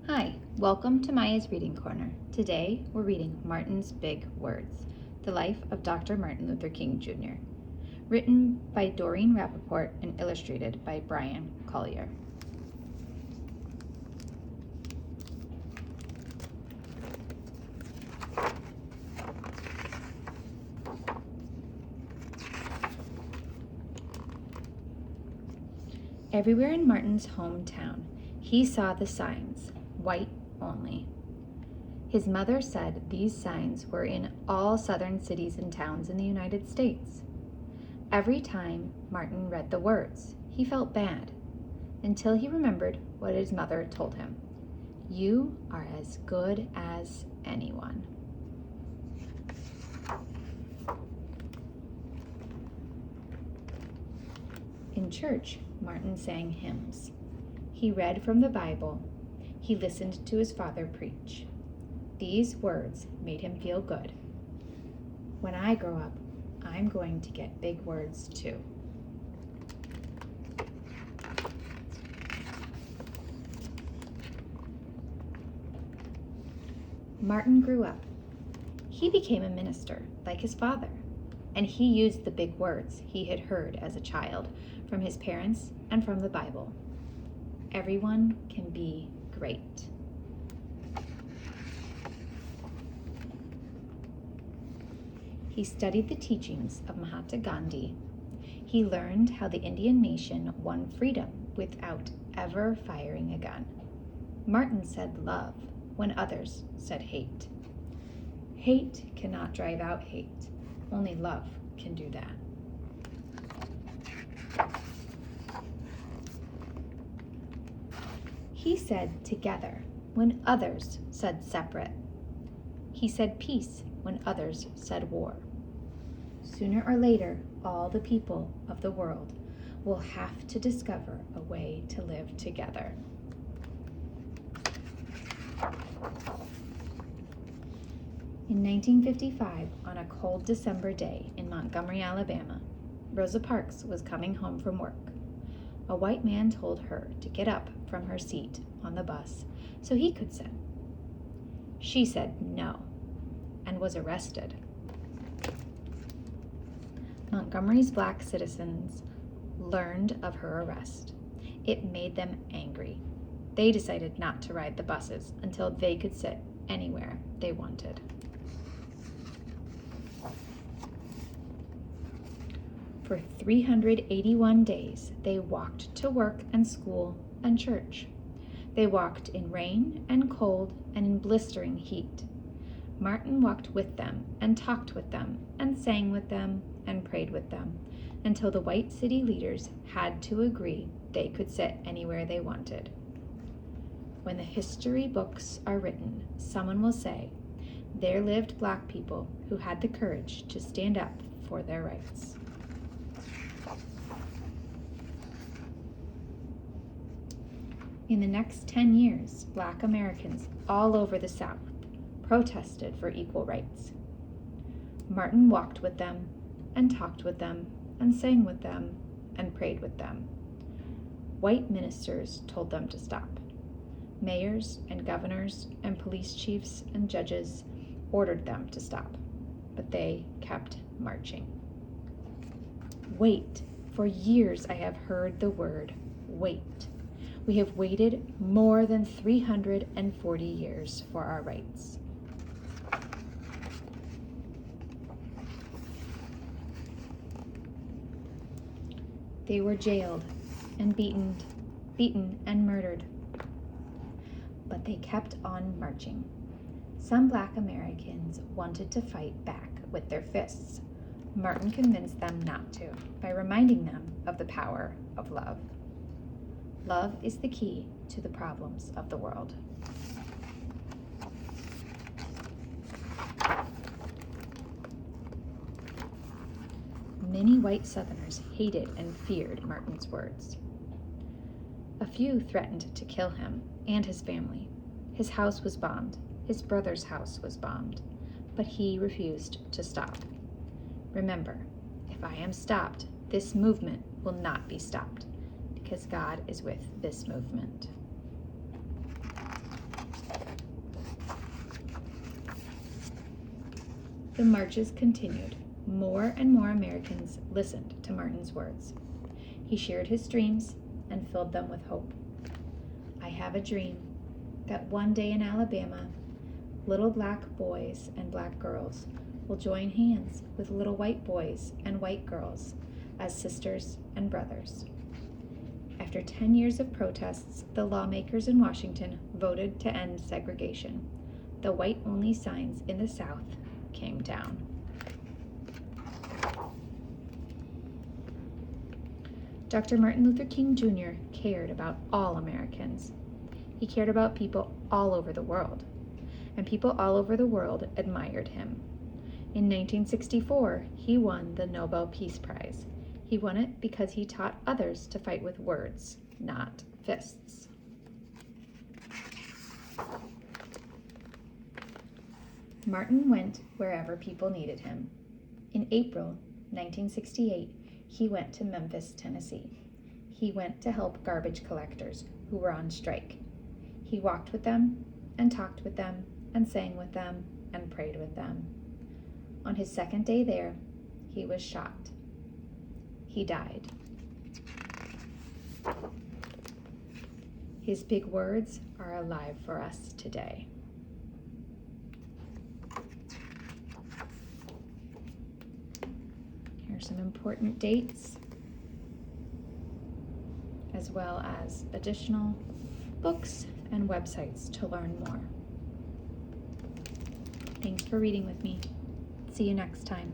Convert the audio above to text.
Hi, welcome to Maya's Reading Corner. Today we're reading Martin's Big Words, The Life of Dr. Martin Luther King Jr., written by Doreen Rappaport and illustrated by Bryan Collier. Everywhere in Martin's hometown, he saw the signs, white only. His mother said these signs were in all southern cities and towns in the United States. Every time Martin read the words, he felt bad, until he remembered what his mother told him. You are as good as anyone. In church, Martin sang hymns. He read from the Bible. He listened to his father preach. These words made him feel good. When I grow up, I'm going to get big words too. Martin grew up. He became a minister, like his father, and he used the big words he had heard as a child from his parents and from the Bible. Everyone can be great. He studied the teachings of Mahatma Gandhi. He learned how the Indian nation won freedom without ever firing a gun. Martin said love when others said hate. Hate cannot drive out hate. Only love can do that. He said together when others said separate. He said peace when others said war. Sooner or later, all the people of the world will have to discover a way to live together. In 1955, on a cold December day in Montgomery, Alabama, Rosa Parks was coming home from work. A white man told her to get up from her seat on the bus so he could sit. She said no and was arrested. Montgomery's black citizens learned of her arrest. It made them angry. They decided not to ride the buses until they could sit anywhere they wanted. For 381 days, they walked to work and school and church. They walked in rain and cold and in blistering heat. Martin walked with them and talked with them and sang with them and prayed with them until the white city leaders had to agree they could sit anywhere they wanted. When the history books are written, someone will say, there lived black people who had the courage to stand up for their rights. In the next 10 years, black Americans all over the South protested for equal rights. Martin walked with them and talked with them and sang with them and prayed with them. White ministers told them to stop. Mayors and governors and police chiefs and judges ordered them to stop, but they kept marching. Wait. For years I have heard the word wait. We have waited more than 340 years for our rights. They were jailed and beaten and murdered. But they kept on marching. Some black Americans wanted to fight back with their fists. Martin convinced them not to by reminding them of the power of love. Love is the key to the problems of the world. Many white Southerners hated and feared Martin's words. A few threatened to kill him and his family. His house was bombed. His brother's house was bombed. But he refused to stop. Remember, if I am stopped, this movement will not be stopped, because God is with this movement. The marches continued. More and more Americans listened to Martin's words. He shared his dreams and filled them with hope. I have a dream that one day in Alabama, little black boys and black girls will join hands with little white boys and white girls as sisters and brothers. After 10 years of protests, the lawmakers in Washington voted to end segregation. The white-only signs in the South came down. Dr. Martin Luther King Jr. cared about all Americans. He cared about people all over the world, and people all over the world admired him. In 1964, he won the Nobel Peace Prize. He won it because he taught others to fight with words, not fists. Martin went wherever people needed him. In April 1968, he went to Memphis, Tennessee. He went to help garbage collectors who were on strike. He walked with them and talked with them and sang with them and prayed with them. On his second day there, he was shot. He died. His big words are alive for us today. Here are some important dates, as well as additional books and websites to learn more. Thanks for reading with me. See you next time.